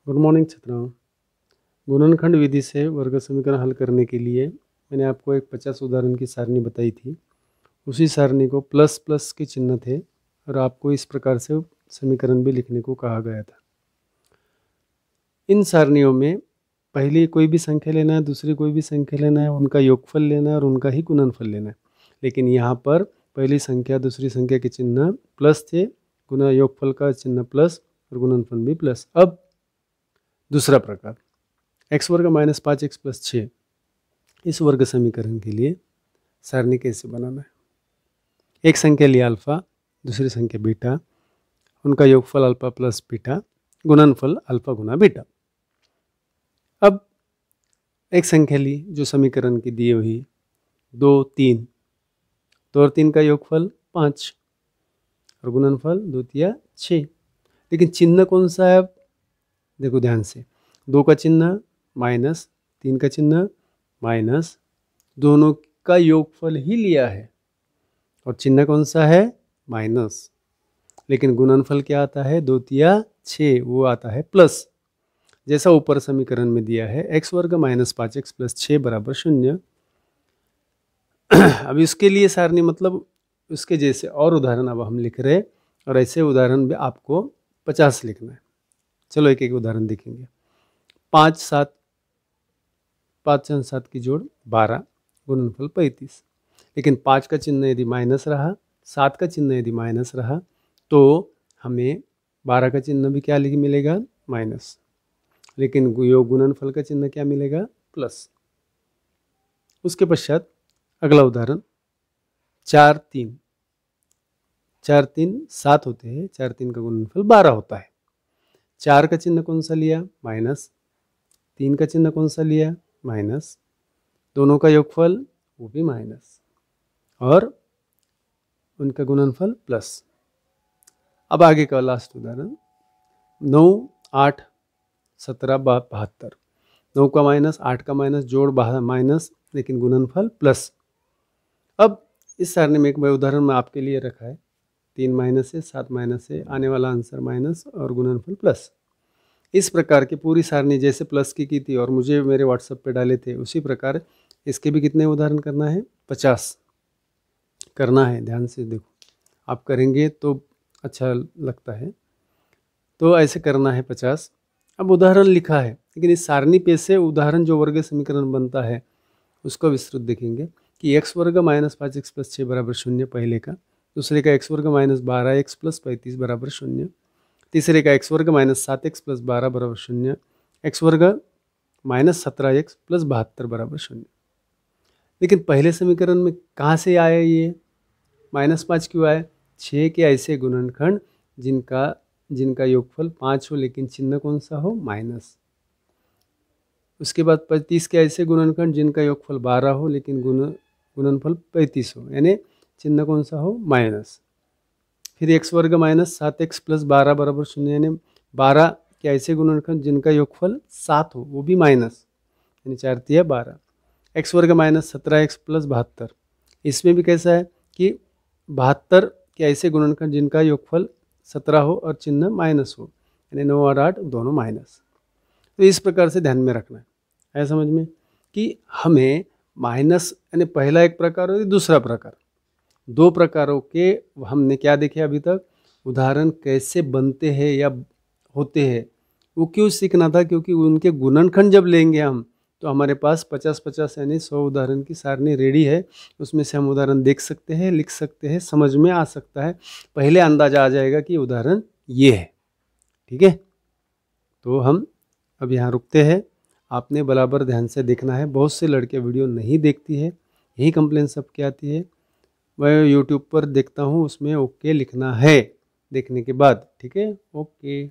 Good morning छात्राओं। गुणनखंड विधि से वर्ग समीकरण हल करने के लिए मैंने आपको एक 50 उदाहरण की सारणी बताई थी। उसी सारणी को प्लस प्लस के चिन्ह थे और आपको इस प्रकार से समीकरण भी लिखने को कहा गया था। इन सारणियों में पहली कोई भी संख्या लेना है, दूसरी कोई भी संख्या लेना है, उनका योगफल लेना है और उनका ही गुणनफल लेना है। लेकिन यहाँ पर पहली संख्या दूसरी संख्या के चिन्ह प्लस थे, गुना योगफल का चिन्ह प्लस और गुणनफल भी प्लस। अब दूसरा प्रकार x वर्ग माइनस 5x प्लस 6, इस वर्ग समीकरण के लिए सारणी कैसे बनाना है। एक संख्या लिया अल्फा, दूसरी संख्या बीटा, उनका योगफल अल्फा प्लस बीटा, गुणनफल अल्फा गुना बीटा। अब एक संख्या ली जो समीकरण की दी हुई 2 3, 2 और 3 का योगफल 5 और गुणनफल 2 तिया 6। लेकिन चिन्ह कौन सा है? अब देखो ध्यान से, 2 का चिन्ह माइनस, 3 का चिन्ह माइनस, दोनों का योगफल ही लिया है और चिन्ह कौन सा है? माइनस। लेकिन गुणनफल क्या आता है? 2 तिया 6, वो आता है प्लस। जैसा ऊपर समीकरण में दिया है x वर्ग माइनस 5x प्लस 6 बराबर 0। अब इसके लिए सारणी मतलब उसके जैसे और उदाहरण अब हम लिख रहे हैं और ऐसे उदाहरण भी आपको 50 लिखना है। चलो एक एक उदाहरण देखेंगे। 5 7, 5 और 7 की जोड़ 12, गुणनफल 35। लेकिन 5 का चिन्ह यदि माइनस रहा, 7 का चिन्ह यदि माइनस रहा, तो हमें 12 का चिन्ह भी क्या मिलेगा? माइनस। लेकिन योग गुणनफल का चिन्ह क्या मिलेगा? प्लस। उसके पश्चात अगला उदाहरण 4 3, 4 3 7 होते हैं, 4 3 का गुणनफल 12 होता है। 4 का चिन्ह कौन सा लिया? माइनस। 3 का चिन्ह कौन सा लिया? माइनस। दोनों का योगफल वो भी माइनस और उनका गुणनफल प्लस। अब आगे का लास्ट उदाहरण 9 8 17 72, 9 का माइनस, 8 का माइनस, जोड़ माइनस, लेकिन गुणनफल प्लस। अब इस सारणी में एक उदाहरण मैं आपके लिए रखा है, 3 माइनस है, 7 माइनस है, आने वाला आंसर माइनस और गुणनफल प्लस। इस प्रकार की पूरी सारणी जैसे प्लस की थी और मुझे मेरे व्हाट्सएप पे डाले थे, उसी प्रकार इसके भी कितने उदाहरण करना है? 50 करना है। ध्यान से देखो, आप करेंगे तो अच्छा लगता है। तो ऐसे करना है 50। अब उदाहरण लिखा है, लेकिन इस सारणी पे से उदाहरण जो वर्ग समीकरण बनता है उसको विस्तृत देखेंगे कि x वर्ग माइनस 5x प्लस 6 बराबर 0 पहले का, दूसरे का x वर्ग माइनस 12x प्लस 35 बराबर 0, तीसरे का x वर्ग माइनस 7x प्लस 12 बराबर 0, x वर्ग माइनस 17x प्लस 72 बराबर 0। लेकिन पहले समीकरण में कहाँ से आया ये -5 क्यों आया? 6 के ऐसे गुणनखंड जिनका योगफल 5 हो लेकिन चिन्ह कौन सा हो? माइनस। उसके बाद 35 के ऐसे गुणनखंड जिनका योगफल 12 हो लेकिन गुणनफल 35 हो, यानी चिन्ह कौन सा हो? माइनस। फिर x वर्ग माइनस 7x प्लस 12 बराबर 0, यानी 12 के ऐसे गुणनखंड जिनका योगफल 7 हो, वो भी माइनस, यानी 4 तिया 12। x वर्ग माइनस 17x प्लस 72, इसमें भी कैसा है कि 72 के ऐसे गुणनखंड जिनका योगफल 17 हो और चिन्ह माइनस हो, यानी 9 और 8 दोनों माइनस। तो इस प्रकार से ध्यान में रखना है समझ में कि हमें माइनस यानी पहला एक प्रकार और दूसरा प्रकार, 2 प्रकारों के हमने क्या देखे अभी तक, उदाहरण कैसे बनते हैं या होते हैं, वो क्यों सीखना था? क्योंकि उनके गुणनखंड जब लेंगे हम तो हमारे पास 50-50 यानी 100 उदाहरण की सारणी रेडी है। उसमें से हम उदाहरण देख सकते हैं, लिख सकते हैं, समझ में आ सकता है, पहले अंदाजा आ जाएगा कि उदाहरण ये है। ठीक है, तो हम अब यहाँ रुकते हैं। आपने बराबर ध्यान से देखना है, बहुत से लड़के वीडियो नहीं देखती है, यही कंप्लेन सबकी आती है। मैं यूट्यूब पर देखता हूँ, उसमें ओके लिखना है देखने के बाद। ठीक है, ओके।